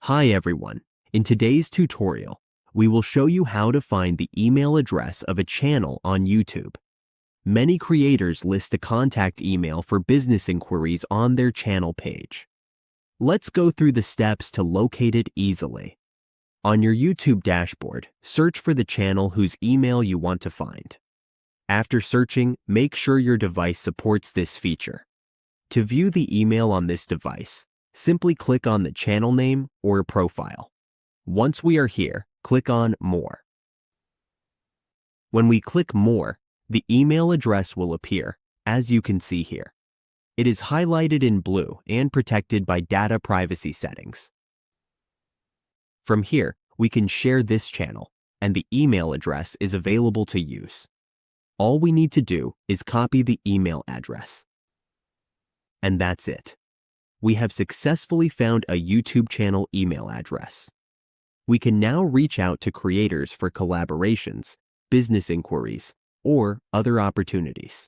Hi everyone. In today's tutorial, we will show you how to find the email address of a channel on YouTube. Many creators list a contact email for business inquiries on their channel page. Let's go through the steps to locate it easily. On your YouTube dashboard, search for the channel whose email you want to find. After searching, make sure your device supports this feature. To view the email on this device, simply click on the channel name or profile. Once we are here, click on More. When we click More, the email address will appear, as you can see here. It is highlighted in blue and protected by data privacy settings. From here, we can share this channel, and the email address is available to use. All we need to do is copy the email address. And that's it. We have successfully found a YouTube channel email address. We can now reach out to creators for collaborations, business inquiries, or other opportunities.